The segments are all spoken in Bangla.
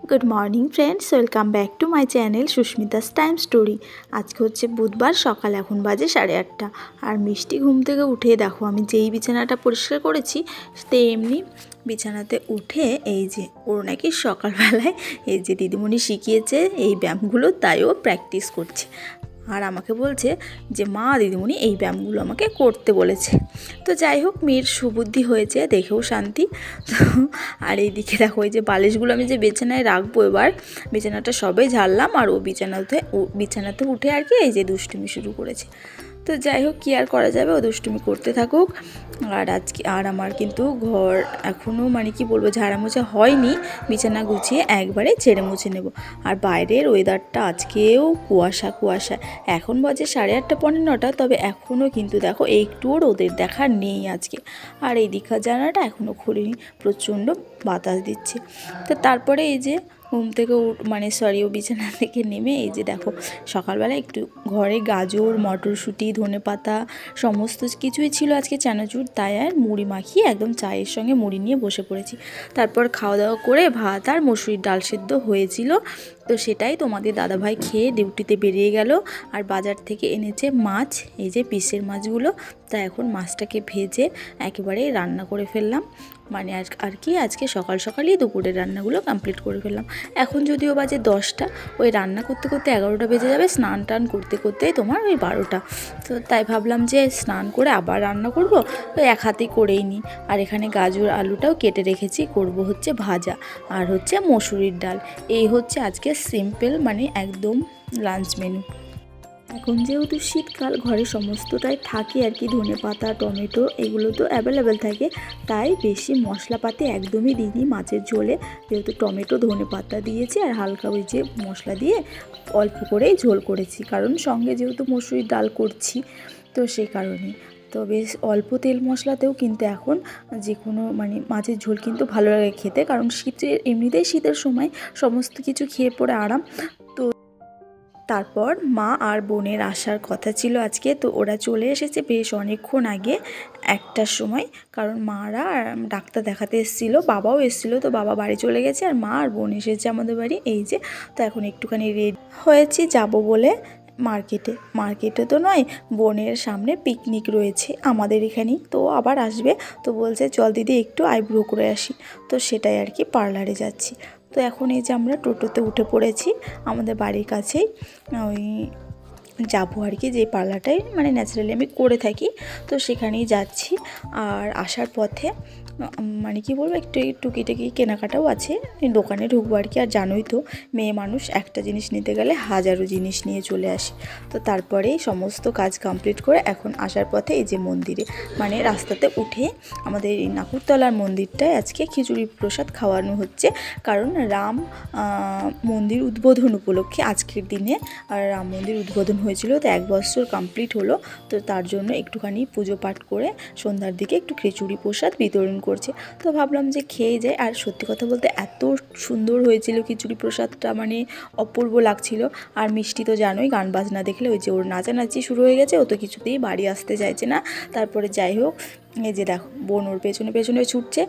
Good morning friends, welcome back to my channel Sushmita's time story. आज के होच्छे बुधवार, सकाल एखन बाजे 8:30 और मिष्टि घुम थेके उठे देखो आमी जेई बिछानाटा परिष्कार करेछि तेमनि बिछानाते उठे এই যে ওর নাকি সকালবেলায় এই যে দিদিমণি শিখিয়েছে এই ব্যায়ামগুলো তাই ও প্র্যাকটিস করছে আর আমাকে বলছে যে মা দিদিমণি এই ব্যায়ামগুলো আমাকে করতে বলেছে। তো যাই হোক, মেয়ের সুবুদ্ধি হয়েছে, দেখেও শান্তি। তো আর এইদিকে দেখো এই যে বালিশগুলো আমি যে বিছানায় রাখবো, এবার বিছানাটা সবে ঝাড়লাম আর ও বিছানাতে উঠে আর কি এই যে দুষ্টুমি শুরু করেছে। তো যাই হোক, কী আর করা যাবে, ও দুষ্টুমি করতে থাকুক। আর আমার কিন্তু ঘর এখনও মানে কি বলবো ঝাড়া মোছা হয়নি, বিছানা গুছিয়ে একবারে ছেড়ে মুছে নেব। আর বাইরের ওয়েদারটা আজকেও কুয়াশা। এখন বাজে 8:30 পৌনে 9টা, তবে এখনও কিন্তু দেখো একটুও রোদের দেখা নেই আজকে। আর এই দীঘার জানালাটা এখনও খুলিনি, প্রচণ্ড বাতাস দিচ্ছে। তো তারপরে এই যে ঘুম থেকে ও বিছানা থেকে নেমে এই যে দেখো সকালবেলা একটু ঘরে গাজর, মটরশুঁটি, ধনেপাতা সমস্ত কিছুই ছিল আজকে চানাচুর, তাই আর মুড়ি মাখিয়ে একদম চায়ের সঙ্গে মুড়ি নিয়ে বসে পড়েছি। তারপর খাওয়া দাওয়া করে ভাত আর মসুরির ডাল সেদ্ধ হয়েছিল, তো সেটাই তোমাদের দাদাভাই খেয়ে ডিউটিতে বেরিয়ে গেল। আর বাজার থেকে এনেছে মাছ, এই যে পিসের মাছগুলো, তা এখন মাছটাকে ভেজে একেবারে রান্না করে ফেললাম। মানে আর কি আজকে সকালই দুপুরের রান্নাগুলো কমপ্লিট করে ফেললাম। এখন যদিও বাজে 10টা, ওই রান্না করতে করতে 11টা বেজে যাবে, স্নান টান করতে করতেই তোমার ওই 12টা। তো তাই ভাবলাম যে স্নান করে আবার রান্না করব, তো এক হাতেই করেই নিই। আর এখানে গাজর আলুটাও কেটে রেখেছি, করব হচ্ছে ভাজা আর হচ্ছে মসুরির ডাল। এই হচ্ছে আজকে সিম্পল মানে একদম লাঞ্চ মেনু। এখন যেহেতু শীতকাল, ঘরে সমস্তটাই থাকে আর কি, ধনেপাতা, টমেটো এগুলো তো অ্যাভেলেবেল থাকে, তাই বেশি মশলাপাতি একদমই দিইনি মাছের ঝোলে। যেহেতু টমেটো ধনেপাতা দিয়েছি আর হালকা ওই যে মশলা দিয়ে অল্প করেই ঝোল করেছি, কারণ সঙ্গে যেহেতু মসুরির ডাল করছি, তো সেই কারণে। তো বেশ অল্প তেল মশলাতেও কিন্তু এখন যে কোনো মানে মাছের ঝোল কিন্তু ভালো লাগে খেতে, কারণ এমনিতেই শীতের সময় সমস্ত কিছু খেয়ে পরে আরাম। তো তারপর মা আর বোনের আসার কথা ছিল আজকে, তো ওরা চলে এসেছে বেশ অনেকক্ষণ আগে, 1টার সময়। কারণ মারা ডাক্তার দেখাতে এসেছিলো, বাবাও এসেছিলো, তো বাবা বাড়ি চলে গেছে আর মা আর বোন এসেছে আমাদের বাড়ি। এই যে তো এখন একটুখানি রেডি হয়েছি যাব বলে মার্কেটে তো নয়, বোনের সামনে পিকনিক রয়েছে আমাদের এখানেই, তো আবার আসবে, তো বলছে চল দিদি একটু আইব্রো করে আসি, তো সেটাই আর কি পার্লারে যাচ্ছি। তো এখন এই যে আমরা টোটোতে উঠে পড়েছি, আমাদের বাড়ির কাছেই ওই যাবো আর কি, যে পার্লারটাই মানে ন্যাচারালি আমি করে থাকি, তো সেখানেই যাচ্ছি। আর আসার পথে মানে কি বলবো একটু টুকিটাকি কেনাকাটাও আছে, দোকানে ঢুকবো আর কি। আর জানোই তো মেয়ে মানুষ একটা জিনিস নিতে গেলে হাজারো জিনিস নিয়ে চলে আসে। তো তারপরেই সমস্ত কাজ কমপ্লিট করে এখন আসার পথে এই যে মন্দিরে মানে রাস্তাতে উঠে আমাদের এই নাকুরতলার মন্দিরটায় আজকে খিচুড়ি প্রসাদ খাওয়ানো হচ্ছে, কারণ রাম মন্দির উদ্বোধন উপলক্ষে আজকের দিনে রাম মন্দির উদ্বোধন হয়েছিল, তো 1 বছর কমপ্লিট হলো, তো তার জন্য একটুখানি পুজো পাঠ করে সন্ধ্যার দিকে একটু খিচুড়ি প্রসাদ বিতরণ করছে। তো ভাবলাম যে খেয়ে যাই। আর সত্যি কথা বলতে এত সুন্দর হয়েছিল খিচুড়ি প্রসাদটা, মানে অপূর্ব লাগছিল। আর মিষ্টি তো জানোই গান বাজনা দেখলে ওই যে ওর নাচানাচি শুরু হয়ে গেছে, ও তো কিছুতেই বাড়ি আসতে চাইছে না। তারপরে যাই হোক, এই যে দেখো বোন ওর পেছনে ছুটছে।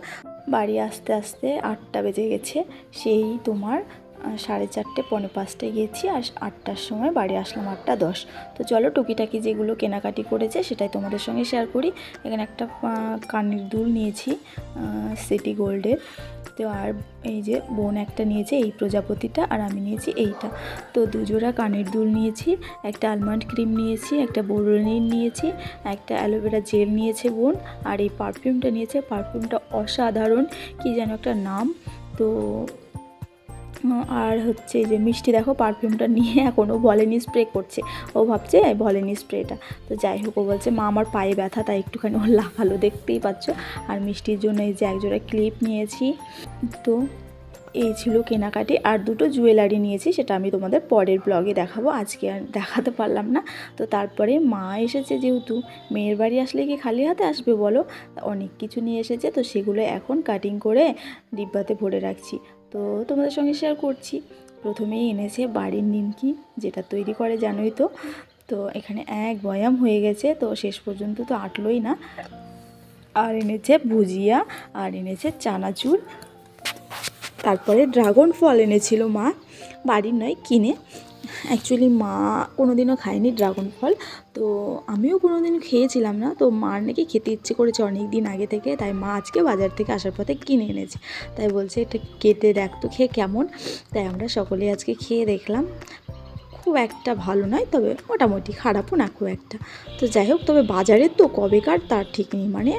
বাড়ি আসতে 8টা বেজে গেছে, সেই তোমার 4:30 পৌনে 5টায় গেছি আর 8টার সময় বাড়ি আসলাম 8:10। তো চলো টুকিটাকি যেগুলো কেনাকাটি করেছে সেটাই তোমাদের সঙ্গে শেয়ার করি। এখানে একটা কানের দুল নিয়েছি সিটি গোল্ডের, তো আর এই যে বোন একটা নিয়েছে এই প্রজাপতিটা আর আমি নিয়েছি এইটা। তো 2 জোড়া কানের দুল নিয়েছি, একটা আলমন্ড ক্রিম নিয়েছি, একটা বোরোনিন নিয়েছি, একটা অ্যালোভেরা জেল নিয়েছে বোন, আর এই পারফিউমটা নিয়েছে। পারফিউমটা অসাধারণ, কি যেন একটা নাম। তো আর হচ্ছে এই যে মিষ্টি দেখো পারফিউমটা নিয়ে এখনও ভলিনি স্প্রে করছে, ও ভাবছে ভলিনি স্প্রেটা। তো যাই হোক, ও বলছে মা আমার পায়ে ব্যথা, তাই একটুখানি ও লাফালো, দেখতেই পাচ্ছ। আর মিষ্টির জন্য এই যে 1 জোড়া ক্লিপ নিয়েছি। তো এই ছিল কেনাকাটি। আর 2টো জুয়েলারি নিয়েছি, সেটা আমি তোমাদের পরের ব্লগে দেখাবো, আজকে আর দেখাতে পারলাম না। তো তারপরে মা এসেছে, যেহেতু মেয়ের বাড়ি আসলে কি খালি হাতে আসবে বলো, অনেক কিছু নিয়ে এসেছে, তো সেগুলো এখন কাটিং করে ডিব্বাতে ভরে রাখছি, তো তোমাদের সঙ্গে শেয়ার করছি। প্রথমেই এনেছে বাড়ির নিমকি, যেটা তৈরি করে জানোই তো। তো এখানে 1 বয়াম হয়ে গেছে, তো শেষ পর্যন্ত তো আটলোই না। আর এনেছে ভুজিয়া আর এনেছে চানাচুর। তারপরে ড্রাগন ফল এনেছিল মা, বাড়ির নয় কিনে। অ্যাকচুয়ালি মা কোনোদিনও খায়নি ড্রাগন ফল, তো আমিও কোনোদিনও খেয়েছিলাম না। তো মার নাকি খেতে ইচ্ছে করেছে অনেক দিন আগে থেকে, তাই মা আজকে বাজার থেকে আসার পথে কিনে এনেছে। তাই বলছে এটা কেটে দেখ তো খেয়ে কেমন। তাই আমরা সকলেই আজকে খেয়ে দেখলাম। খুব একটা ভালো নয়, তবে মোটামুটি, খারাপও না খুব একটা। তো যাই হোক, তবে বাজারের তো কবেকার তার ঠিক নেই, মানে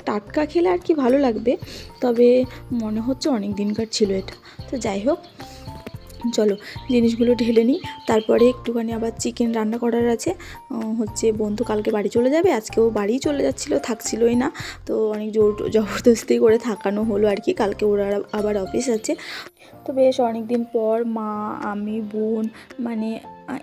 টাটকা খেলে আর কি ভালো লাগবে, তবে মনে হচ্ছে অনেক দিনকার ছিল এটা। তো যাই হোক, চলো জিনিসগুলো ঢেলে নিই। তারপরে একটুখানি আবার চিকেন রান্না করার আছে। হচ্ছে বন্ধু কালকে বাড়ি চলে যাবে, আজকেও বাড়িই চলে যাচ্ছিলো, থাকছিলই না। তো অনেক জবরদস্তি করে থাকানো হলো আর কি। কালকে ওরা আবার অফিস আছে। তো বেশ অনেক দিন পর মা, আমি, বোন মানে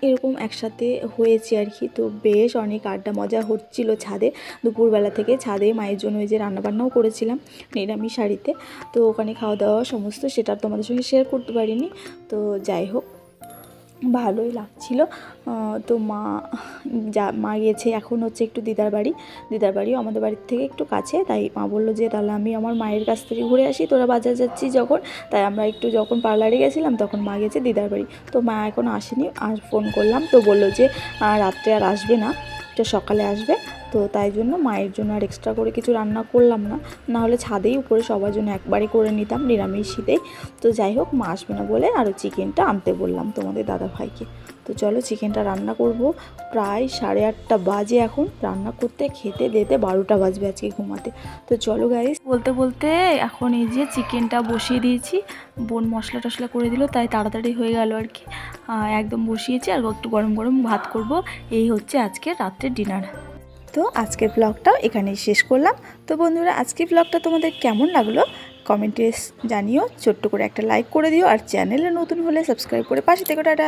এরকম একসাথে হয়েছি আর কি। তো বেশ অনেক আড্ডা মজা হচ্ছিলো ছাদে, দুপুরবেলা থেকে ছাদে মায়ের জন্য ওই যে রান্নাবান্নাও করেছিলাম নিরামিষ শাড়িতে। তো ওখানে খাওয়া দাওয়া সমস্ত সেটা তোমাদের সঙ্গে শেয়ার করতে পারিনি। তো যাই হোক, ভালোই লাগছিল। তো মা গিয়েছে এখন হচ্ছে একটু দিদার বাড়িও আমাদের বাড়ির থেকে একটু কাছে। তাই মা বললো যে তাহলে আমি আমার মায়ের কাছ থেকে ঘুরে আসি, তোরা বাজার যাচ্ছি যখন। তাই আমরা একটু যখন পার্লারে গেছিলাম তখন মা গেছে দিদার বাড়ি। তো মা এখন আসেনি, আর ফোন করলাম তো বললো যে রাত্রে আর আসবে না, তো সকালে আসবে। তো তাই জন্য মায়ের জন্য আর এক্সট্রা করে কিছু রান্না করলাম না, নাহলে ছাদেই উপরে সবার জন্য একবারে করে নিতাম নিরামিষিতেই। তো যাই হোক, মা আসবে না বলে আরও চিকেনটা আনতে বললাম তোমাদের দাদা ভাইকে। তো চলো চিকেনটা রান্না করব। প্রায় 8:30 বাজে এখন, রান্না করতে খেতে দিতে 12টা বাজবে আজকে ঘুমাতে। তো চলো গাইস, বলতে বলতে এখন এই যে চিকেনটা বসিয়ে দিয়েছি। বোন মশলা টশলা করে দিল, তাই তাড়াতাড়ি হয়ে গেল আর কি। একদম বসিয়েছি, আর একটু গরম গরম ভাত করব। এই হচ্ছে আজকে রাত্রের ডিনার। তো আজকের ব্লগটাও এখানেই শেষ করলাম। তো বন্ধুরা, আজকের ব্লগটা তোমাদের কেমন লাগলো কমেন্টে জানিও, ছোট্ট করে একটা লাইক করে দিও, আর চ্যানেলে নতুন হলে সাবস্ক্রাইব করে পাশে থেকো। টাটা।